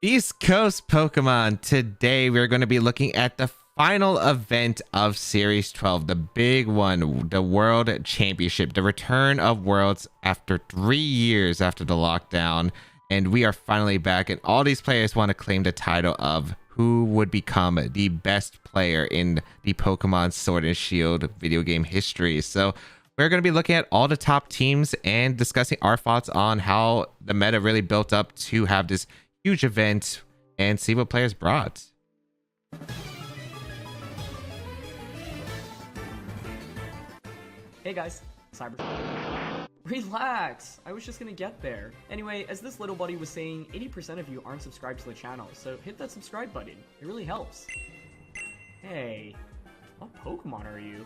Beastcoast Pokemon. Today we're going to be looking at the final event of Series 12, the big one, the World Championship, the return of Worlds after 3 years after the lockdown. And we are finally back, and all these players want to claim the title of who would become the best player in the Pokemon Sword and Shield video game history. So we're going to be looking at all the top teams and discussing our thoughts on how the meta really built up to have this huge event and see what players brought. Hey guys, Cybertron. Relax, I was just gonna get there. Anyway, as this little buddy was saying, 80% of you aren't subscribed to the channel, so hit that subscribe button. It really helps. Hey, what Pokemon are you?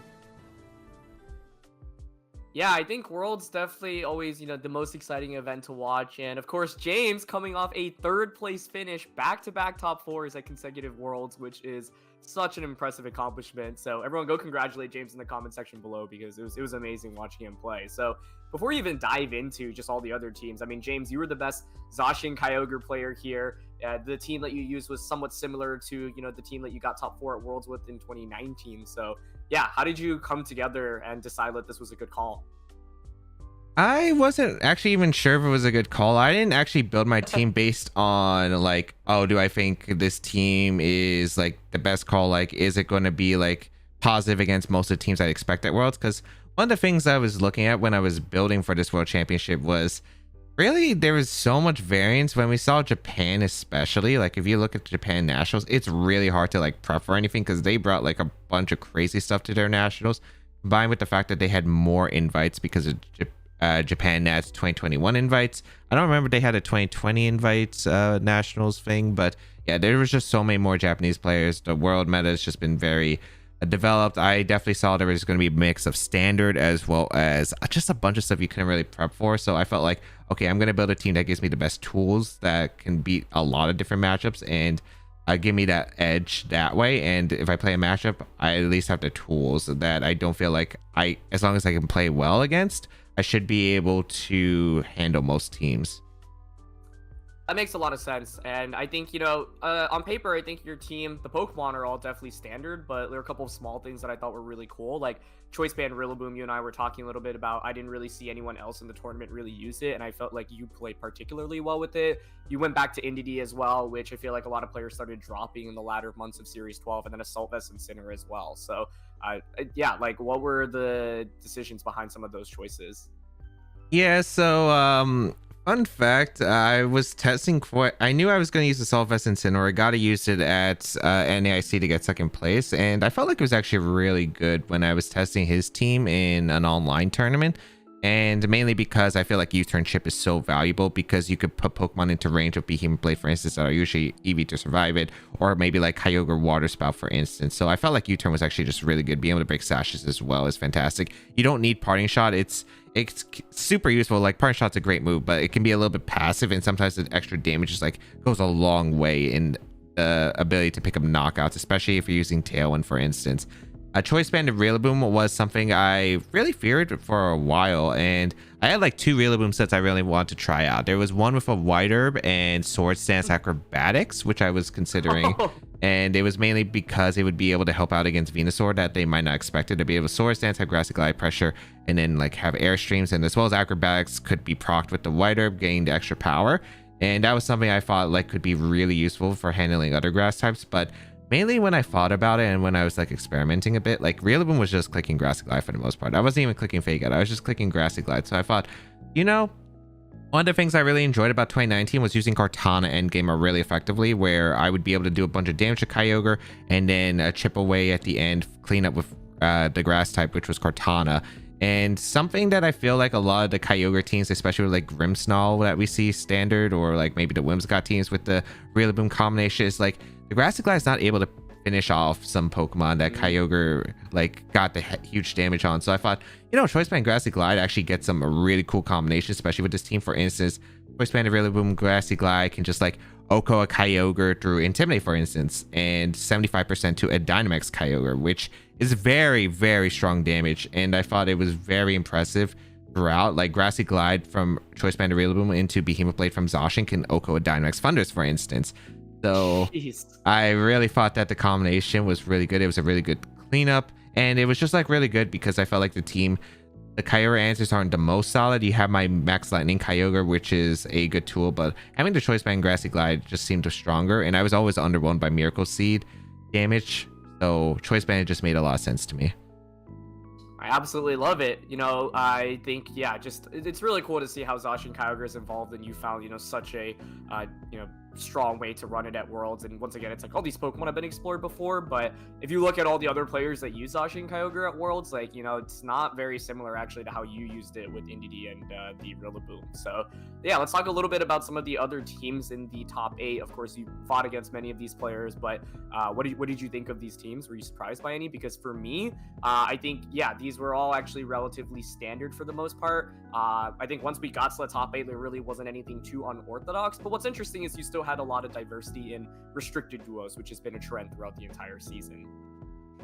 Yeah, I think Worlds definitely always, the most exciting event to watch. And of course, James coming off a third place finish, back-to-back top fours at consecutive Worlds, which is such an impressive accomplishment. So everyone go congratulate James in the comment section below, because it was amazing watching him play. So before we even dive into just all the other teams, I mean, James, you were the best Zacian Kyogre player here. The team that you used was somewhat similar to, the team that you got top 4 at Worlds with in 2019. So yeah, how did you come together and decide that this was a good call? I wasn't actually even sure if it was a good call. I didn't actually build my team based on like, oh, do I think this team is like the best call? Like, is it going to be like positive against most of the teams I expect at Worlds? Because one of the things I was looking at when I was building for this World Championship was really there was so much variance when we saw Japan, especially. Like, if you look at Japan Nationals, it's really hard to like prep for anything because they brought like a bunch of crazy stuff to their Nationals, combined with the fact that they had more invites because of Japan Nats 2021 invites. I don't remember they had a 2020 invites Nationals thing, but yeah, there was just so many more Japanese players. The world meta has just been very developed. I definitely saw there was going to be a mix of standard as well as just a bunch of stuff you couldn't really prep for. So I felt like, okay, I'm going to build a team that gives me the best tools that can beat a lot of different matchups and give me that edge that way. And if I play a matchup, I at least have the tools that I don't feel like as long as I can play well against, I should be able to handle most teams. That makes a lot of sense. And I think, on paper, I think your team, the Pokemon are all definitely standard, but there are a couple of small things that I thought were really cool. Like Choice Band Rillaboom, you and I were talking a little bit about. I didn't really see anyone else in the tournament really use it, and I felt like you played particularly well with it. You went back to Indeedee as well, which I feel like a lot of players started dropping in the latter months of Series 12, and then Assault Vest and Sinnoh as well. So, yeah, like what were the decisions behind some of those choices? Yeah, so fun fact, I was testing for I knew I was going to use the Assault Vest and Sinnoh. I got to use it at NAIC to get second place, and I felt like it was actually really good when I was testing his team in an online tournament. And mainly because I feel like U-turn chip is so valuable, because you could put Pokemon into range of Behemoth Blade, for instance, that are usually EV to survive it, or maybe like Kyogre Water Spout, for instance. So I felt like U-turn was actually just really good. Being able to break sashes as well is fantastic. You don't need Parting Shot. It's super useful. Like, Parting Shot's a great move, but it can be a little bit passive, and sometimes the extra damage just like goes a long way in the ability to pick up knockouts, especially if you're using Tailwind, for instance. A Choice Band of Rillaboom was something I really feared for a while, and I had like 2 Rillaboom sets I really wanted to try out. There was one with a White Herb and Sword Stance Acrobatics, which I was considering, and it was mainly because it would be able to help out against Venusaur that they might not expect it to be able to Sword Stance, have Grassy Glide, Pressure, and then like have Airstreams, and as well as Acrobatics could be procced with the White Herb, gaining the extra power. And that was something I thought like could be really useful for handling other grass types. But mainly when I thought about it and when I was like experimenting a bit, like Rillaboom was just clicking Grassy Glide for the most part. I wasn't even clicking Fake Out. I was just clicking Grassy Glide. So I thought, one of the things I really enjoyed about 2019 was using Kartana endgamer really effectively, where I would be able to do a bunch of damage to Kyogre and then chip away at the end, clean up with the grass type, which was Kartana. And something that I feel like a lot of the Kyogre teams, especially with like Grimmsnarl that we see standard, or like maybe the Whimsicott teams with the Rillaboom combination, is like the Grassy Glide is not able to finish off some Pokemon that Kyogre like got the huge damage on. So I thought, Choice Band Grassy Glide actually gets some really cool combinations, especially with this team. For instance, Choice Band Rillaboom Grassy Glide can just like Oko a Kyogre through Intimidate, for instance, and 75% to a Dynamax Kyogre, which is very, very strong damage. And I thought it was very impressive throughout, like Grassy Glide from Choice Band to Rillaboom into Behemoth Blade from Zacian can Oko a Dynamax Thunders, for instance. So Jeez. I really thought that the combination was really good. It was a really good cleanup, and it was just like really good because I felt like the Kyogre answers aren't the most solid. You have my Max Lightning Kyogre, which is a good tool, but having the Choice Band Grassy Glide just seemed stronger, and I was always underwhelmed by Miracle Seed damage, so Choice Band just made a lot of sense to me. I absolutely love it. I think, yeah, just it's really cool to see how Zacian Kyogre is involved, and you found, such a, strong way to run it at Worlds. And once again, it's like all these Pokemon have been explored before, but if you look at all the other players that use Zacian Kyogre at Worlds, like, it's not very similar actually to how you used it with Indeedee and the Rillaboom. So yeah, let's talk a little bit about some of the other teams in the top 8. Of course, you fought against many of these players, but what did you think of these teams? Were you surprised by any? Because for me, I think, yeah, these were all actually relatively standard for the most part. I think once we got to the top 8, there really wasn't anything too unorthodox. But what's interesting is you still had a lot of diversity in restricted duos, which has been a trend throughout the entire season.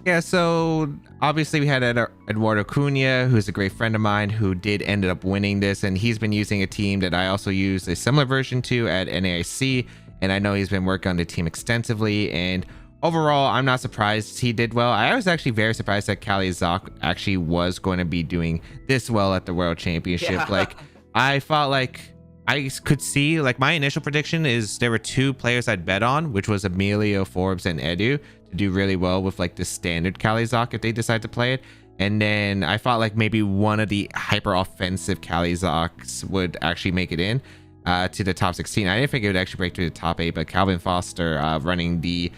Yeah, so obviously we had Eduardo Cunha, who's a great friend of mine, who ended up winning this, and he's been using a team that I also used a similar version to at NAIC, and I know he's been working on the team extensively, and overall, I'm not surprised he did well. I was actually very surprised that Kalizak actually was going to be doing this well at the World Championship. Yeah. Like, I felt like I could see, like, my initial prediction is there were 2 players I'd bet on, which was Emilio, Forbes, and Edu, to do really well with, like, the standard Kalizak if they decide to play it. And then I thought, like, maybe one of the hyper-offensive Kalizaks would actually make it in to the top 16. I didn't think it would actually break through the top 8, but Calvin Foster running the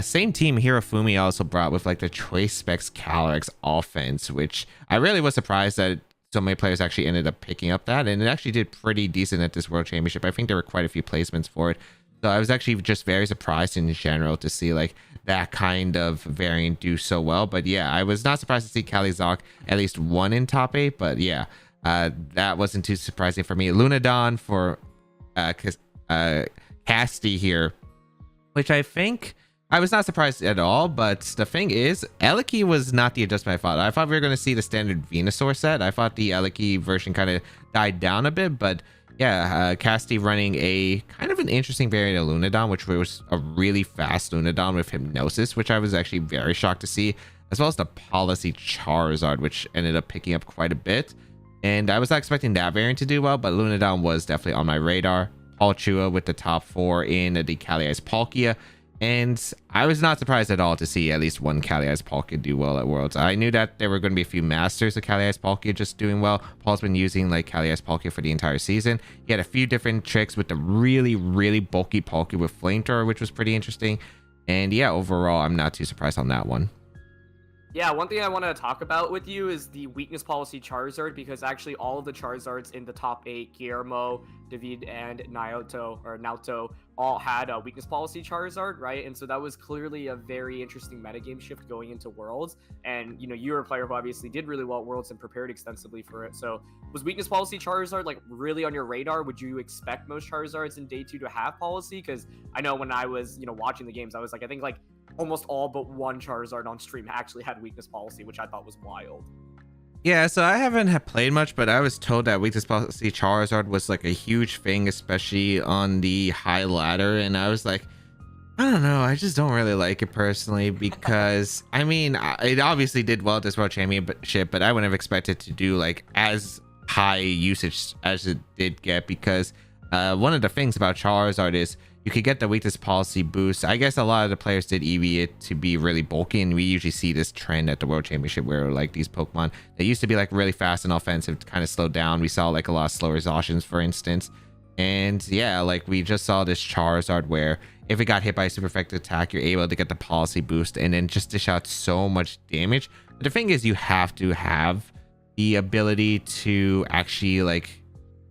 same team Hirofumi also brought with, like, the Choice Specs Calyrex offense, which I really was surprised that so many players actually ended up picking up that, and it actually did pretty decent at this World Championship. I think there were quite a few placements for it, so I was actually just very surprised in general to see, like, that kind of variant do so well. But yeah, I was not surprised to see Kalizak at least one in top 8, but yeah, that wasn't too surprising for me. Lunadon for Casty here, which I think I was not surprised at all, but the thing is, Eliki was not the adjustment I thought. I thought we were going to see the standard Venusaur set. I thought the Eliki version kind of died down a bit, but yeah, Casty running a kind of an interesting variant of Lunadon, which was a really fast Lunadon with Hypnosis, which I was actually very shocked to see, as well as the Policy Charizard, which ended up picking up quite a bit. And I was not expecting that variant to do well, but Lunadon was definitely on my radar. Paul Chua with the top 4 in the Kali-Ice Palkia. And I was not surprised at all to see at least one Kali-Ice Palkia do well at Worlds. I knew that there were going to be a few masters of Kali-Ice Palkia just doing well. Paul's been using, like, Kali-Ice Palkia for the entire season. He had a few different tricks with the really, really bulky Palkia with Flamethrower, which was pretty interesting. And yeah, overall, I'm not too surprised on that one. Yeah, one thing I want to talk about with you is the weakness policy Charizard, because actually all of the Charizards in the top 8, Guillermo, David, and Naoto, all had a weakness policy Charizard, right? And so that was clearly a very interesting metagame shift going into Worlds. And, you were a player who obviously did really well at Worlds and prepared extensively for it. So was weakness policy Charizard, like, really on your radar? Would you expect most Charizards in Day 2 to have policy? Because I know when I was, watching the games, I was like, I think, like, almost all but one Charizard on stream actually had weakness policy, which I thought was wild. Yeah, so I haven't played much, but I was told that weakness policy Charizard was, like, a huge thing, especially on the high ladder, and I was like, I don't know, I just don't really like it personally, because I mean, it obviously did well at this World Championship, but I wouldn't have expected to do, like, as high usage as it did get, because one of the things about Charizard is you could get the weakness policy boost. I guess a lot of the players did EV it to be really bulky, and we usually see this trend at the World Championship where, like, these Pokemon that used to be, like, really fast and offensive kind of slowed down. We saw, like, a lot of slower Zacians, for instance. And yeah, like, we just saw this Charizard where if it got hit by a super effective attack, you're able to get the policy boost and then just dish out so much damage. But the thing is, you have to have the ability to actually, like,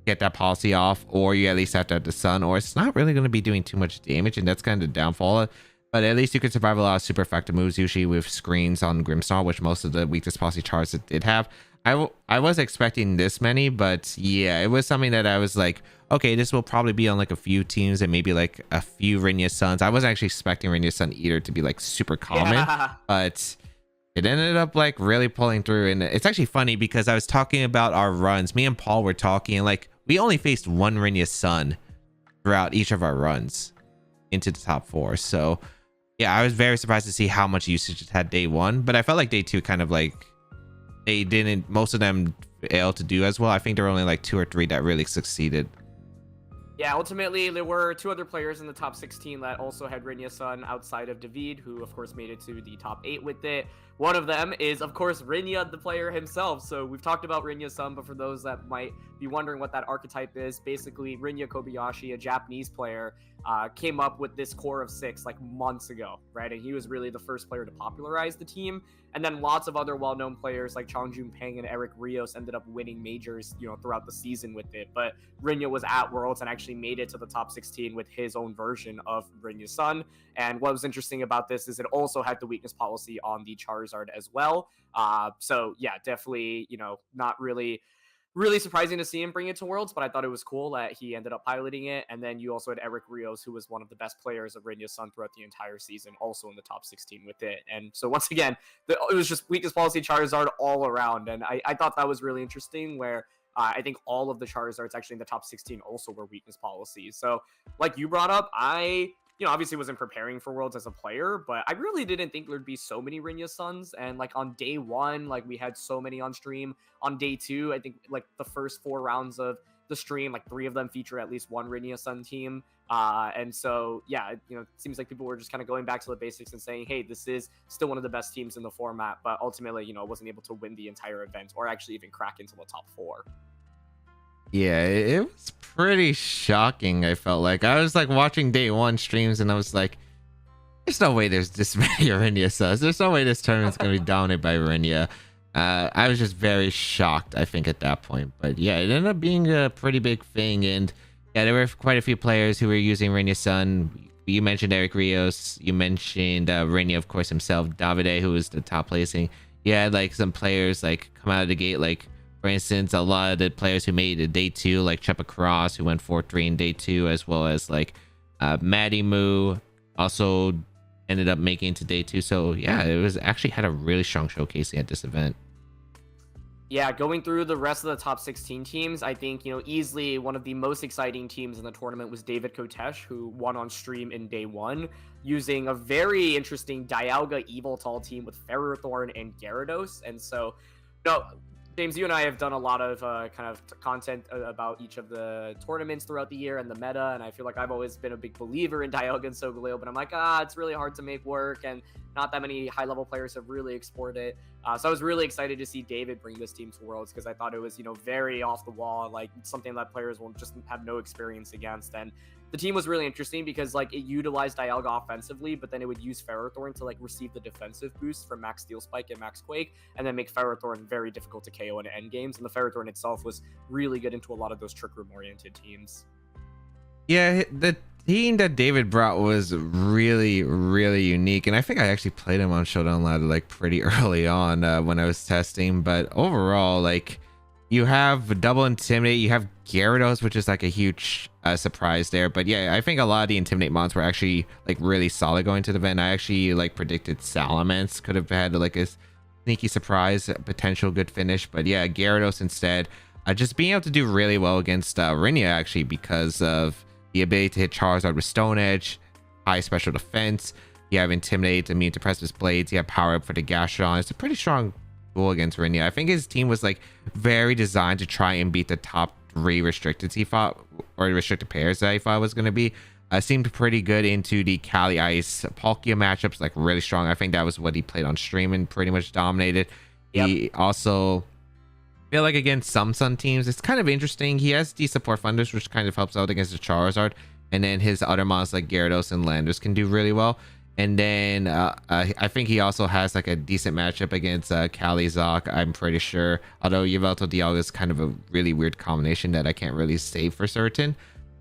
get that policy off, or you at least have to have the sun, or it's not really going to be doing too much damage, and that's kind of the downfall. But at least you could survive a lot of super effective moves, usually with screens on Grimmsnarl, which most of the weakness policy charts did have. I was expecting this many, but yeah, it was something that I was like, okay, this will probably be on, like, a few teams and maybe, like, a few Rinnia Suns. I wasn't actually expecting Rinnia Sun Eater to be, like, super common, Yeah. but it ended up like really pulling through. And it's actually funny because I was talking about our runs. Me and Paul were talking, and like we only faced one Rinja Sun throughout each of our runs into the top 4. So yeah, I was very surprised to see how much usage it had day 1, but I felt like day 2 kind of like they didn't, most of them failed to do as well. I think there were only like 2 or 3 that really succeeded. Yeah, ultimately, there were 2 other players in the top 16 that also had Rinja Sun outside of David, who, of course, made it to the top 8 with it. One of them is, of course, Rinja, the player himself. So we've talked about Rinja Sun, but for those that might be wondering what that archetype is, basically, Rinja Kobayashi, a Japanese player, came up with this core of 6 like months ago, right? And he was really the first player to popularize the team. And then lots of other well-known players like Chongjun Peng and Eric Rios ended up winning majors, throughout the season with it. But Rinja was at Worlds and actually made it to the top 16 with his own version of Rinja Sun. And what was interesting about this is it also had the weakness policy on the Charizard as well. So yeah, definitely, not really surprising to see him bring it to Worlds, but I thought it was cool that he ended up piloting it. And then you also had Eric Rios, who was one of the best players of Rinja Sun throughout the entire season, also in the top 16 with it. And so once again, it was just weakness policy Charizard all around. And I thought that was really interesting, where I think all of the Charizards actually in the top 16 also were weakness policies. So like you brought up, I obviously wasn't preparing for Worlds as a player, but I really didn't think there'd be so many Rinja Suns. And like on day 1, like we had so many on stream. On day 2, I think like the first 4 rounds of the stream, like 3 of them feature at least one Rinja Sun team. And so, yeah, it seems like people were just kind of going back to the basics and saying, hey, this is still one of the best teams in the format, but ultimately, wasn't able to win the entire event or actually even crack into the top 4. Yeah, it was pretty shocking. I felt like I was like watching day 1 streams, and I was like, there's no way there's this many Rinja Suns. There's no way this tournament's going to be dominated by Rinja. I was just very shocked, I think, at that point. But yeah, it ended up being a pretty big thing. And yeah, there were quite a few players who were using Rinja Sun. You mentioned Eric Rios. You mentioned Rinja, of course, himself. Davide, who was the top placing. You had like some players like come out of the gate, like for instance, a lot of the players who made it day 2, like Chepa Cross, who went 4-3 in day 2, as well as like Maddie Moo also ended up making it to day 2. So yeah, it was actually had a really strong showcasing at this event. Yeah, going through the rest of the top 16 teams, I think, easily one of the most exciting teams in the tournament was David Kotesh, who won on stream in day 1, using a very interesting Dialga Evoltol team with Ferrothorn and Gyarados. And so, James, you and I have done a lot of kind of content about each of the tournaments throughout the year and the meta, and I feel like I've always been a big believer in Dialga and Solgaleo, but I'm like, it's really hard to make work, and not that many high-level players have really explored it. So I was really excited to see David bring this team to Worlds, because I thought it was, very off the wall, like something that players will just have no experience against. And the team was really interesting because like it utilized Dialga offensively, but then it would use Ferrothorn to like receive the defensive boost from Max Steel Spike and Max Quake, and then make Ferrothorn very difficult to KO in end games. And the Ferrothorn itself was really good into a lot of those trick room oriented teams. Yeah, the team that David brought was really, really unique, and I think I actually played him on Showdown Ladder like pretty early on when I was testing. But overall, like, you have double Intimidate, you have Gyarados, which is like a huge surprise there. But yeah, I think a lot of the Intimidate mons were actually like really solid going to the event. I actually like predicted Salamence could have had like a sneaky surprise, potential good finish. But yeah, Gyarados instead, just being able to do really well against Rinja, actually, because of the ability to hit Charizard with Stone Edge, high special defense. You have Intimidate, immune to Precipice Blades. You have Power Up for the Gastron. It's a pretty strong duel against Rinja. I think his team was like very designed to try and beat the top 3 restricted he thought, or restricted pairs that he thought was going to be. Seemed pretty good into the Cali Ice Palkia matchups, like really strong. I think that was what he played on stream and pretty much dominated. Yep. He also feel like against some Sun teams, it's kind of interesting. He has the support funders, which kind of helps out against the Charizard, and then his other mons like Gyarados and Landers can do really well. And then I think he also has like a decent matchup against Kali Zoc, I'm pretty sure. Although Yveltal Dialga is kind of a really weird combination that I can't really say for certain.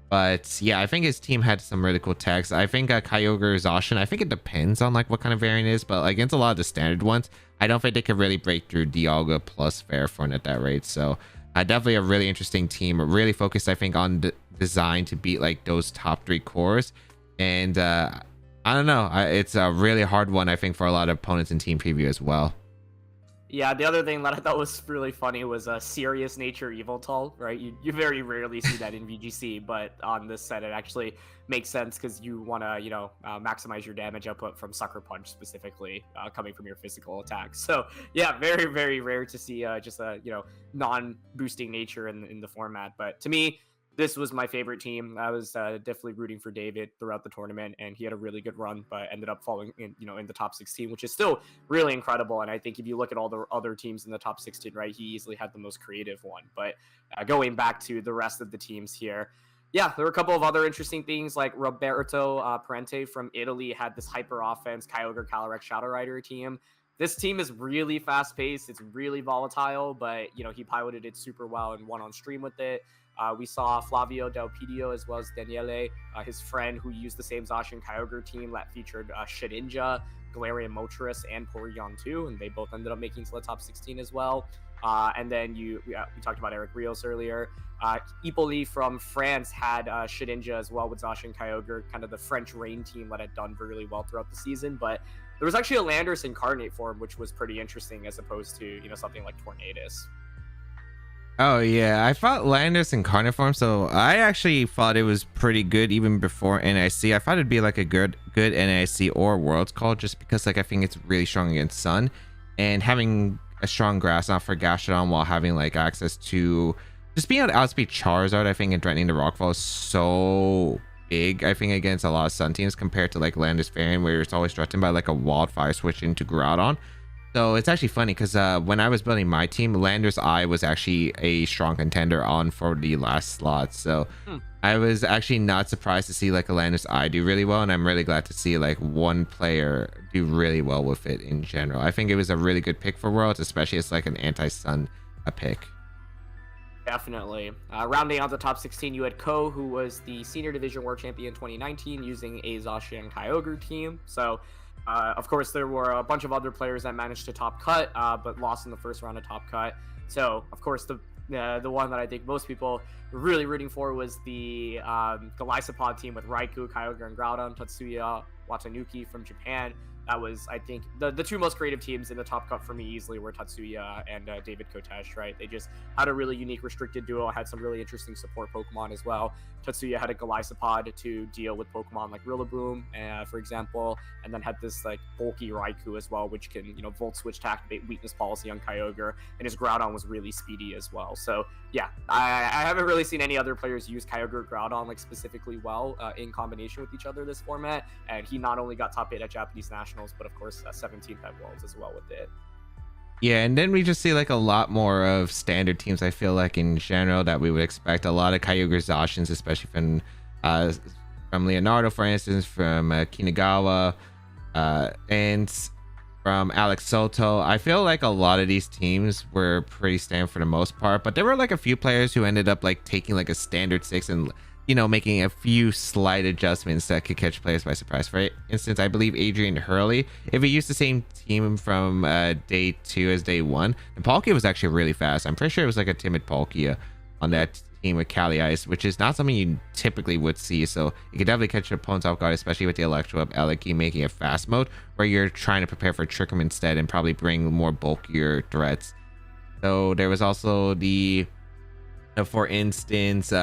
But yeah, I think his team had some really cool techs. I think Kyogre Zacian, I think it depends on like what kind of variant it is, but against a lot of the standard ones, I don't think they could really break through Dialga plus Ferrothorn at that rate. So definitely a really interesting team, really focused, I think, on design to beat like those top 3 cores. And I don't know, it's a really hard one, I think, for a lot of opponents in team preview as well. Yeah, the other thing that I thought was really funny was serious nature evil tall, right? You very rarely see that in VGC, but on this set it actually makes sense because you want to, maximize your damage output from Sucker Punch specifically, coming from your physical attacks. So yeah, very, very rare to see just a, non-boosting nature in the format. But to me, this was my favorite team. I was definitely rooting for David throughout the tournament, and he had a really good run, but ended up falling in the top 16, which is still really incredible. And I think if you look at all the other teams in the top 16, right, he easily had the most creative one. But going back to the rest of the teams here, yeah, there were a couple of other interesting things, like Roberto Parente from Italy had this hyper offense Kyogre Calyrex Shadow Rider team. This team is really fast paced. It's really volatile, but he piloted it super well and won on stream with it. We saw Flavio Del Pidio as well as Daniele, his friend, who used the same Zacian Kyogre team that featured Shedinja, Galarian Moltres, and Porygon 2, and they both ended up making to the top 16 as well. And then we talked about Eric Rios earlier. Ipoli from France had Shedinja as well with Zacian Kyogre, kind of the French rain team that had done really well throughout the season. But there was actually a Landorus Incarnate form, which was pretty interesting as opposed to something like Tornadus. Oh yeah, I fought Landis in Carniform, so I actually thought it was pretty good even before NIC. I thought it'd be like a good NIC or Worlds call, just because like I think it's really strong against Sun, and having a strong grass knot for Gastrodon while having like access to just being able to outspeed Charizard, I think, and threatening the Rockfall is so big, I think, against a lot of Sun teams compared to like Landis Variant, where it's always threatened by like a Wildfire switch into Groudon. So it's actually funny because when I was building my team, Landorus Eye was actually a strong contender on for the last slot. So I was actually not surprised to see like a Landorus Eye do really well, and I'm really glad to see like one player do really well with it in general. I think it was a really good pick for Worlds, especially as like an anti-Sun pick. Definitely. Rounding out the top 16, you had Ko, who was the Senior Division World Champion 2019, using a Zacian Kyogre team. So of course, there were a bunch of other players that managed to top cut, but lost in the first round of top cut. So, of course, the one that I think most people were really rooting for was the Golisopod team with Raikou, Kyogre, and Groudon, Tatsuya Watanuki from Japan. That was, I think, the two most creative teams in the top cut for me easily were Tatsuya and David Kotesh, right? They just had a really unique restricted duo, had some really interesting support Pokemon as well. Tatsuya had a Golisopod to deal with Pokemon like Rillaboom, for example, and then had this like bulky Raikou as well, which can, Volt Switch to activate Weakness Policy on Kyogre, and his Groudon was really speedy as well. So yeah, I haven't really seen any other players use Kyogre or Groudon like specifically well in combination with each other this format, and he not only got top 8 at Japanese Nationals, but of course 17th at Worlds as well with it. Yeah, and then we just see like a lot more of standard teams, I feel like, in general, that we would expect. A lot of Kyogre Zacians, especially from Leonardo, for instance, from Kinagawa, and from Alex Soto. I feel like a lot of these teams were pretty standard for the most part, but there were like a few players who ended up like taking like a standard 6 and making a few slight adjustments that could catch players by surprise. For instance, I believe Adrian Hurley, if he used the same team from day 2 as day 1, and Palkia was actually really fast. I'm pretty sure it was like a timid Palkia on that team with Cali Ice, which is not something you typically would see. So you could definitely catch your opponents off guard, especially with the Electro up Eliki making a fast mode where you're trying to prepare for Trick Room instead and probably bring more bulkier threats. So there was also for instance,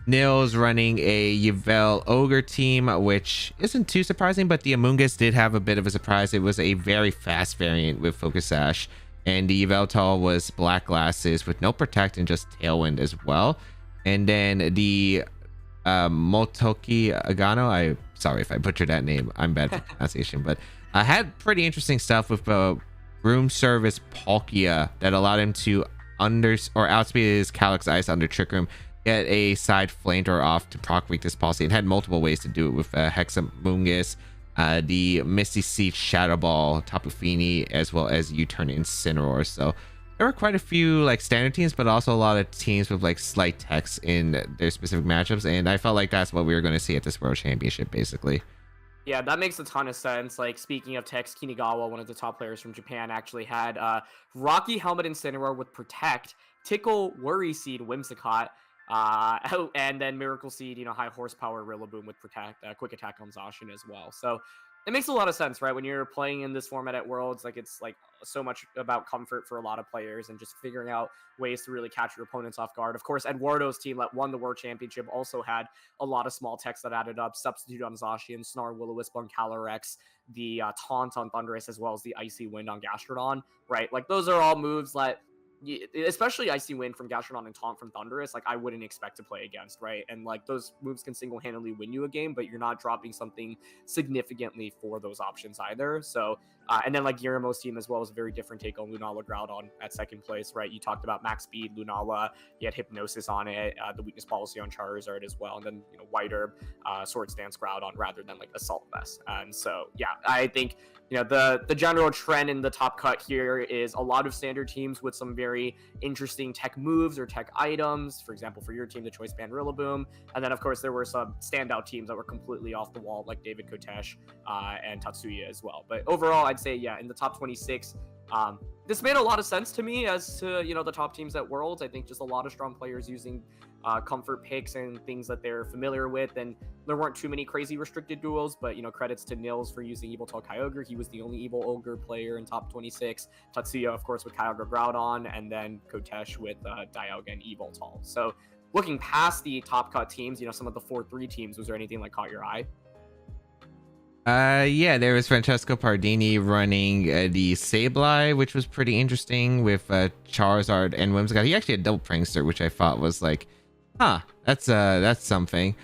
Nils running a Yvel Ogre team, which isn't too surprising, but the Amoonguss did have a bit of a surprise. It was a very fast variant with Focus Sash, and the Yveltal was Black Glasses with no Protect and just Tailwind as well. And then the Motoki Agano, I'm sorry if I butchered that name, I'm bad for pronunciation, but I had pretty interesting stuff with Room Service Palkia that allowed him to outspeed his Calyx Ice under Trick Room, get a side flamethrower off to proc Weakness Policy, and had multiple ways to do it with Hexamungus, the Misty Seed Shadow Ball, Tapu Fini, as well as U-Turn Incineroar. So there were quite a few like standard teams, but also a lot of teams with like slight techs in their specific matchups, and I felt like that's what we were going to see at this World Championship, basically. Yeah, that makes a ton of sense. Like, speaking of techs, Kinagawa, one of the top players from Japan, actually had Rocky Helmet Incineroar with Protect, Tickle, Worry Seed, Whimsicott, and then Miracle Seed, high horsepower Rillaboom with Protect, Quick Attack on Zacian as well. So It makes a lot of sense, right? When you're playing in this format at Worlds, like it's like so much about comfort for a lot of players and just figuring out ways to really catch your opponents off guard. Of course, Eduardo's team that won the World Championship also had a lot of small techs that added up. Substitute on Zacian, Snar, Will-O-Wisp on Calyrex, the Taunt on Thundurus, as well as the Icy Wind on Gastrodon, right? Like those are all moves that especially Icy Wind from Gastrodon and Taunt from Thundurus, like I wouldn't expect to play against, right? And like those moves can single-handedly win you a game, but you're not dropping something significantly for those options either. So, and then like Guillermo's team as well is a very different take on Lunala Groudon at second place, right? You talked about max speed, Lunala, you had Hypnosis on it, the weakness policy on Charizard as well, and then, you know, White Herb, Swords Dance Groudon rather than like Assault Vest. And so, yeah, I think, you know, the general trend in the top cut here is a lot of standard teams with some very interesting tech moves or tech items. For example, for your team, the Choice Band Rillaboom. And then, of course, there were some standout teams that were completely off the wall, like David Kotesh and Tatsuya as well. But overall, I'd say, yeah, in the top 26, this made a lot of sense to me as to, you know, the top teams at Worlds. I think just a lot of strong players using comfort picks and things that they're familiar with, and there weren't too many crazy restricted duos, but, you know, credits to Nils for using Yveltal Kyogre. He was the only Evil Ogre player in top 26. Tatsuya, of course, with Kyogre Groudon, and then Kotesh with Dialga and Yveltal. So looking past the top cut teams, you know, some of the 4-3 teams, was there anything like caught your eye? Yeah, there was Francesco Pardini running the Sableye, which was pretty interesting with Charizard and Whimsicott. He actually had double Prankster, which I thought was like, huh, that's something.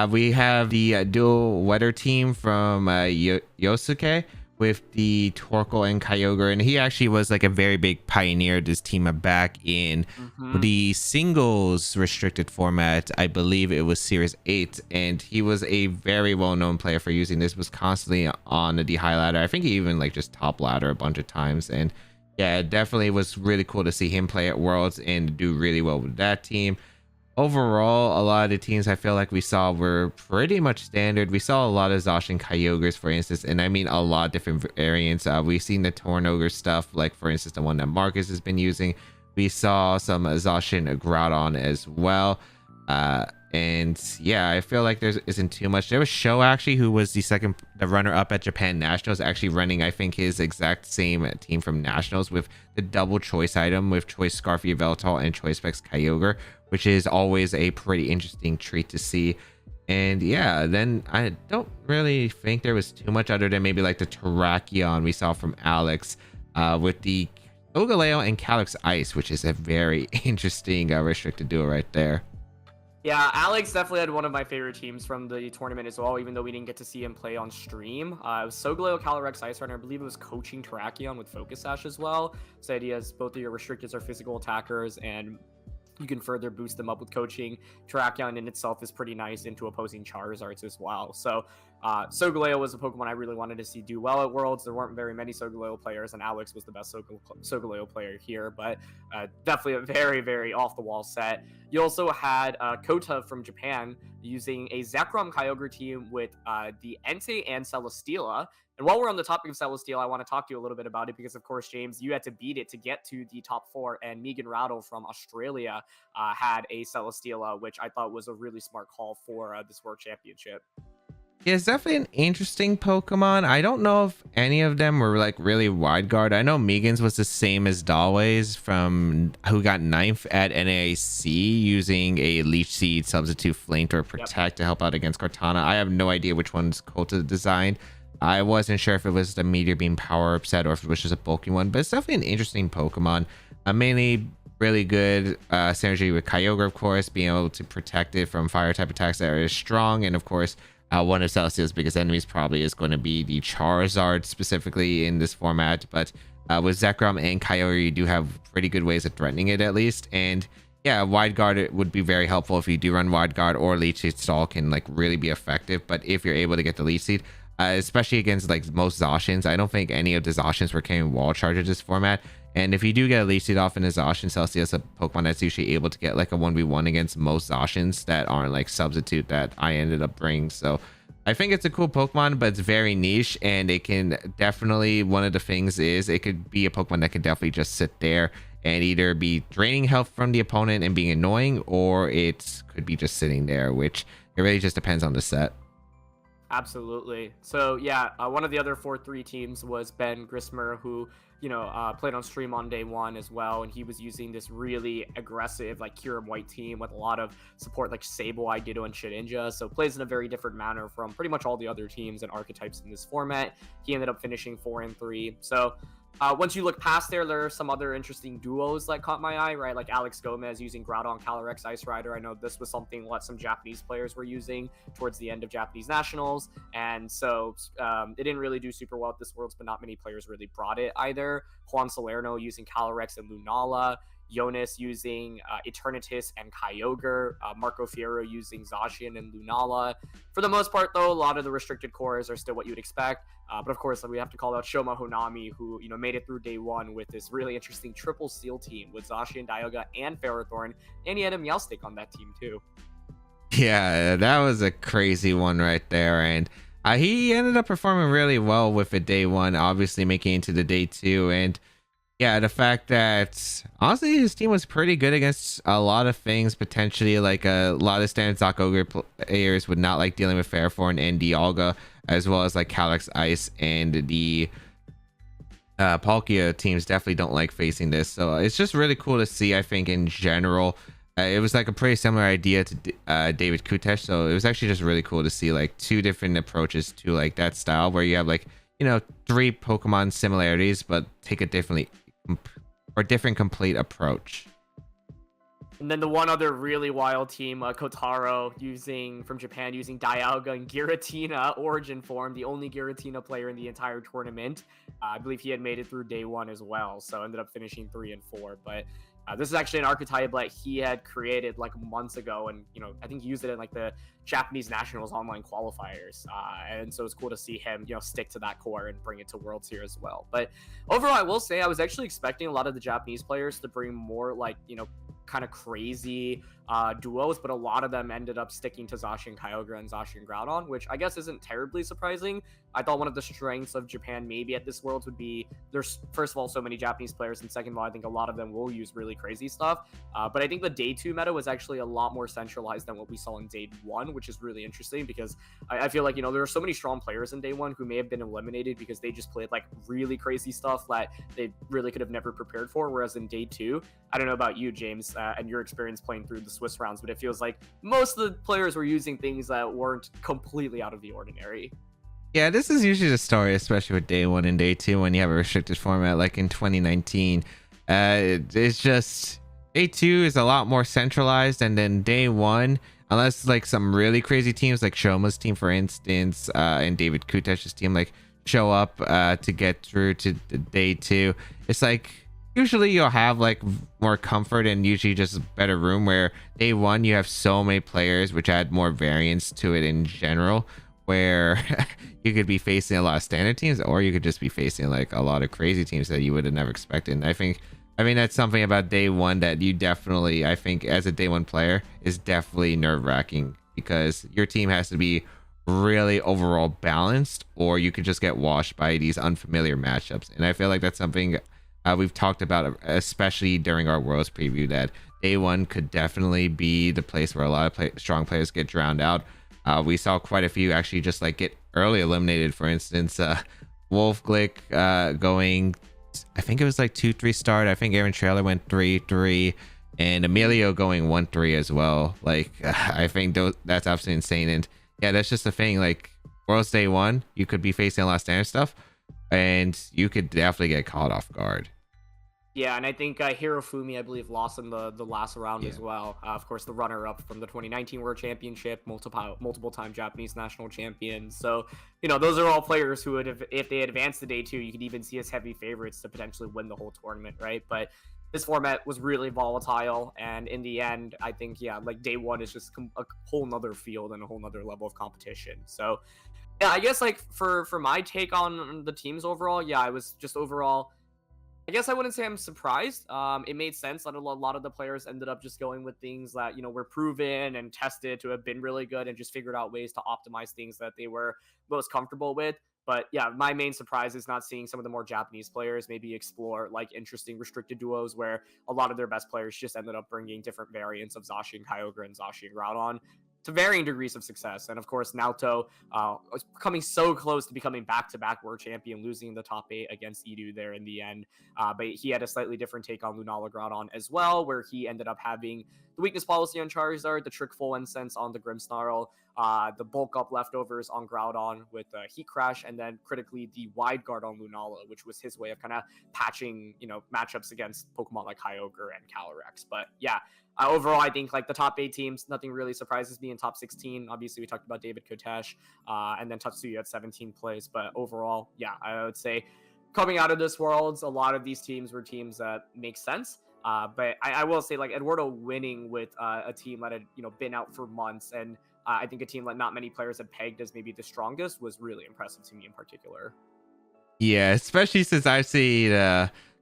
We have the dual weather team from Yosuke with the Torkoal and Kyogre, and he actually was like a very big pioneer of this team back in the singles restricted format. I believe it was Series 8, and he was a very well-known player for using this, was constantly on the high ladder. I think he even like just top ladder a bunch of times, and yeah, it definitely was really cool to see him play at Worlds and do really well with that team. Overall, a lot of the teams I feel like we saw were pretty much standard. We saw a lot of Zacian Kyogres, for instance, and I mean a lot of different variants. We've seen the Tornogre stuff, like for instance the one that Marcus has been using. We saw some Zacian Groudon as well. And yeah, I feel like there isn't too much. There was Sho actually, who was the runner-up at Japan Nationals, actually running, I think, his exact same team from Nationals with the double choice item with Choice Scarf Yveltal and Choice Specs Kyogre, which is always a pretty interesting treat to see. And yeah, then I don't really think there was too much other than maybe like the Terrakion we saw from Alex with the Solgaleo and Calyrex Ice, which is a very interesting restricted duo right there. Yeah, Alex definitely had one of my favorite teams from the tournament as well, even though we didn't get to see him play on stream. It was Solgaleo, Calyrex, Ice Runner. I believe it was coaching Terrakion with Focus Sash as well. So the idea is both of your restricteds are physical attackers, and you can further boost them up with coaching. Terrakion in itself is pretty nice into opposing Charizards as well. So Solgaleo was a Pokemon I really wanted to see do well at Worlds. There weren't very many Solgaleo players, and Alex was the best Solgaleo player here, but definitely a very, very off-the-wall set. You also had Kota from Japan using a Zekrom Kyogre team with the Entei and Celesteela. And while we're on the topic of Celesteela, I want to talk to you a little bit about it because, of course, James, you had to beat it to get to the top 4, and Megan Rattle from Australia had a Celesteela, which I thought was a really smart call for this World Championship. Yeah, it's definitely an interesting Pokemon. I don't know if any of them were like really wide guard. I know Megan's was the same as Dalway's from who got 9th at NAIC using a Leech Seed, Substitute, Flamethrower, Protect to help out against Cortana. I have no idea which one's Kota designed. I wasn't sure if it was the Meteor Beam power up set or if it was just a bulky one, but it's definitely an interesting Pokemon. Mainly really good synergy with Kyogre, of course, being able to protect it from fire type attacks that are strong, and of course one of Celesteela's biggest enemies probably is going to be the Charizard specifically in this format, but with Zekrom and Kyogre you do have pretty good ways of threatening it at least. And yeah, wide guard it would be very helpful if you do run wide guard, or Leech Seed stall can like really be effective. But if you're able to get the Leech Seed, especially against like most Zacians, I don't think any of the Zacians were carrying wall charge in this format. And if you do get a Leech Seed off in a Zacian, Celesteela is a Pokemon that's usually able to get like a 1v1 against most Zacians that aren't like Substitute that I ended up bringing. So I think it's a cool Pokemon, but it's very niche, and it can definitely, one of the things is it could be a Pokemon that can definitely just sit there and either be draining health from the opponent and being annoying, or it could be just sitting there, which it really just depends on the set. Absolutely. So yeah, one of the other 4-3 teams was Ben Grismer, who played on stream on day one as well, and he was using this really aggressive like Kyurem White team with a lot of support like Sableye, Ditto, and Shedinja. So plays in a very different manner from pretty much all the other teams and archetypes in this format. He ended up finishing 4-3. So once you look past there are some other interesting duos that caught my eye, right? Like Alex Gomez using Groudon, Calyrex, Ice Rider. I know this was something what some Japanese players were using towards the end of Japanese nationals, and so it didn't really do super well at this Worlds, but not many players really brought it either. Juan Salerno using Calyrex and Lunala. Jonas using Eternatus and Kyogre, Marco Fierro using Zacian and Lunala. For the most part, though, a lot of the restricted cores are still what you'd expect. But of course, we have to call out Shoma Honami, who made it through day one with this really interesting triple steel team with Zacian, Dialga, and Ferrothorn, and he had a Meowstic on that team too. Yeah, that was a crazy one right there, and he ended up performing really well with it day one, obviously making it into the day two. And yeah, the fact that honestly his team was pretty good against a lot of things, potentially like a lot of standard Zoc Ogre players would not like dealing with Fairforn and Dialga, as well as like Calyrex Ice, and the Palkia teams definitely don't like facing this. So it's just really cool to see. I think in general, it was like a pretty similar idea to David Kutesh. So it was actually just really cool to see like two different approaches to like that style, where you have like three Pokemon similarities, but take a different complete approach. And then the one other really wild team, Kotaro, from Japan, using Dialga and Giratina Origin form, the only Giratina player in the entire tournament. I believe he had made it through day one as well, so ended up finishing 3-4. But this is actually an archetype that he had created like months ago, and I think he used it in like the Japanese Nationals online qualifiers, and so it's cool to see him stick to that core and bring it to Worlds here as well. But overall, I will say I was actually expecting a lot of the Japanese players to bring more like kind of crazy duos, but a lot of them ended up sticking to Zacian Kyogre and Zacian Groudon, which I guess isn't terribly surprising. I thought one of the strengths of Japan maybe at this Worlds would be there's first of all so many Japanese players, and second of all I think a lot of them will use really crazy stuff, but I think the day 2 meta was actually a lot more centralized than what we saw in day 1, which is really interesting because I feel like there are so many strong players in day 1 who may have been eliminated because they just played like really crazy stuff that they really could have never prepared for, whereas in day 2, I don't know about you, James, and your experience playing through the Swiss rounds, but it feels like most of the players were using things that weren't completely out of the ordinary. Yeah, this is usually the story, especially with day 1 and day 2 when you have a restricted format like in 2019. It's just day 2 is a lot more centralized, and then day 1, unless like some really crazy teams like Shoma's team, for instance, and David Kutesh's team like show up to get through to day 2, it's like usually you'll have like more comfort and usually just better room, where day 1 you have so many players, which add more variance to it in general, where you could be facing a lot of standard teams, or you could just be facing like a lot of crazy teams that you would have never expected. And I mean that's something about day 1 that you definitely, I think as a day 1 player, is definitely nerve-wracking, because your team has to be really overall balanced, or you could just get washed by these unfamiliar matchups. And I feel like that's something we've talked about, especially during our Worlds preview, that day 1 could definitely be the place where a lot of strong players get drowned out. We saw quite a few actually just like get early eliminated. For instance, Wolf Glick going, I think it was like 2-3 start. I think Aaron Trailer went 3-3, and Emilio going 1-3 as well. Like I think that's absolutely insane. And yeah, that's just the thing. Like Worlds day 1, you could be facing a lot of standard stuff, and you could definitely get caught off guard. Yeah, and I think Hirofumi, I believe, lost in the last round as well. Of course, the runner-up from the 2019 World Championship, multiple-time Japanese national champion. So, those are all players who would have, if they advanced to day 2, you could even see as heavy favorites to potentially win the whole tournament, right? But this format was really volatile, and in the end, I think, yeah, like day 1 is just a whole nother field and a whole nother level of competition. So, yeah, I guess like for my take on the teams overall, yeah, I was just overall, I guess I wouldn't say I'm surprised. It made sense that a lot of the players ended up just going with things that, were proven and tested to have been really good, and just figured out ways to optimize things that they were most comfortable with. But yeah, my main surprise is not seeing some of the more Japanese players maybe explore like interesting restricted duos, where a lot of their best players just ended up bringing different variants of Zacian Kyogre and Zacian Groudon to varying degrees of success. And of course, Naoto was coming so close to becoming back-to-back world champion, losing the top 8 against Edu there in the end. But he had a slightly different take on Lunala Groudon as well, where he ended up having the weakness policy on Charizard, the trick full incense on the Grimmsnarl, the bulk up leftovers on Groudon with Heat Crash, and then critically the wide guard on Lunala, which was his way of kind of patching, matchups against Pokemon like Kyogre and Calyrex. But yeah, overall, I think like the top 8 teams, nothing really surprises me in top 16. Obviously, we talked about David Kotesh, and then Tatsuya at 17 plays. But overall, yeah, I would say coming out of this Worlds, a lot of these teams were teams that make sense. But I will say, like, Eduardo winning with a team that had been out for months, and I think a team that not many players had pegged as maybe the strongest, was really impressive to me in particular. Yeah, especially since I've seen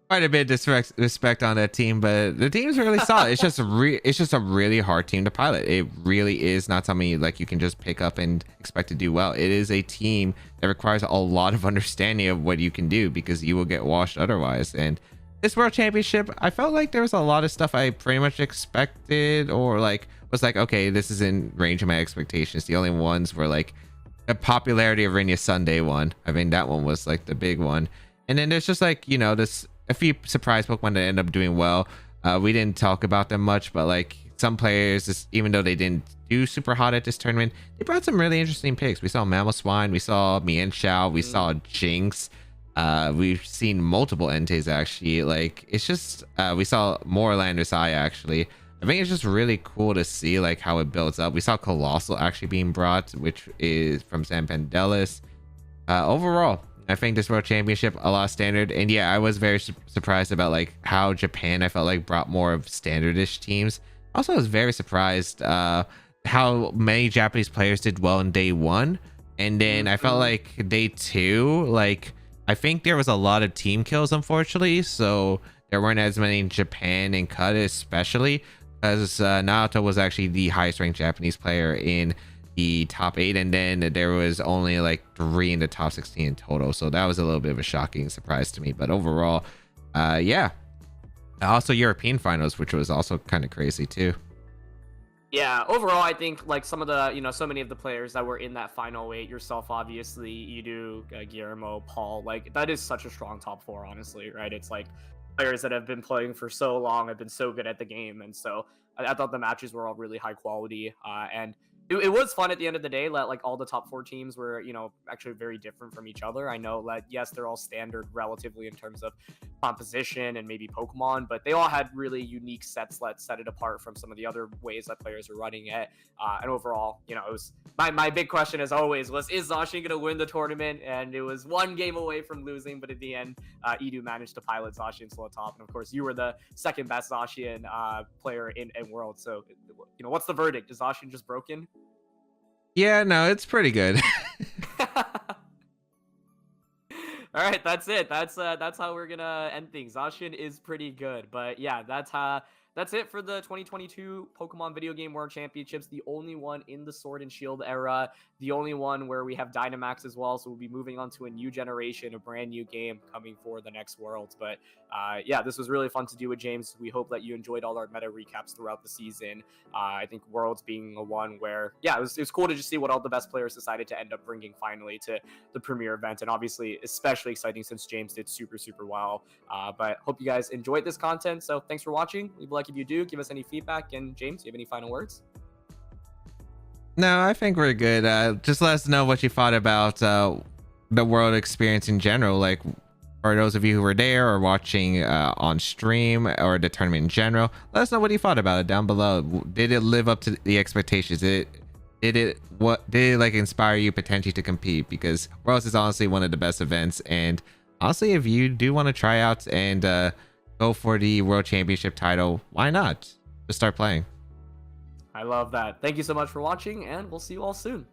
quite a bit of disrespect on that team, but the team is really solid. It's just a really hard team to pilot. It really is not something like you can just pick up and expect to do well. It is a team that requires a lot of understanding of what you can do, because you will get washed otherwise. And this World Championship, I felt like there was a lot of stuff I pretty much expected, or like was like, okay, this is in range of my expectations. The only ones were like the popularity of Rainier Sunday one. I mean, that one was like the big one. And then there's just like, this a few surprise Pokemon that end up doing well. We didn't talk about them much, but like some players, even though they didn't do super hot at this tournament, they brought some really interesting picks. We saw Mamoswine, we saw Mienshao, we saw Jinx. We've seen multiple Entei actually. Like, it's just we saw more Landers Eye actually. I think it's just really cool to see like how it builds up. We saw Colossal actually being brought, which is from San Pandelis. Overall, I think this World Championship a lot standard, and yeah, I was very surprised about like how Japan, I felt like, brought more of standardish teams. Also, I was very surprised how many Japanese players did well in day 1, and then I felt like day 2, like I think there was a lot of team kills, unfortunately, so there weren't as many in Japan and Cut, especially because Naoto was actually the highest ranked Japanese player in the top 8, and then there was only like 3 in the top 16 in total, so that was a little bit of a shocking surprise to me. But overall, yeah, also European finals, which was also kind of crazy too. Yeah, overall, I think like some of the, so many of the players that were in that final 8, yourself, obviously, Edu, Guillermo, Paul, like that is such a strong top 4, honestly, right? It's like players that have been playing for so long, have been so good at the game. And so I thought the matches were all really high quality. And it was fun at the end of the day that like all the top 4 teams were, actually very different from each other. I know that, yes, they're all standard relatively in terms of composition and maybe Pokemon, but they all had really unique sets that set it apart from some of the other ways that players are running it. And overall, it was my big question as always was, is Zacian going to win the tournament? And it was one game away from losing, but at the end, Edu managed to pilot Zacian to the top. And of course, you were the second best Zacian player in World. So, what's the verdict? Is Zacian just broken? Yeah, no, it's pretty good. All right, that's it. That's how we're gonna end things. Zacian is pretty good, but yeah, that's it for the 2022 Pokemon Video Game World Championships. The only one in the Sword and Shield era, the only one where we have Dynamax as well. So we'll be moving on to a new generation, a brand new game coming for the next Worlds. But yeah, this was really fun to do with James. We hope that you enjoyed all our meta recaps throughout the season. I think Worlds being a one where, yeah, it was cool to just see what all the best players decided to end up bringing finally to the premier event. And obviously, especially exciting since James did super, super well. But hope you guys enjoyed this content. So thanks for watching. Leave a like if you do. Give us any feedback. And James, do you have any final words? No, I think we're good. Just let us know what you thought about the world experience in general. Like, for those of you who were there or watching on stream, or the tournament in general, let us know what you thought about it down below. Did it live up to the expectations? Did it like inspire you potentially to compete? Because Worlds is honestly one of the best events, and honestly, if you do want to try out and go for the World Championship title, why not? Just start playing. I love that. Thank you so much for watching, and we'll see you all soon.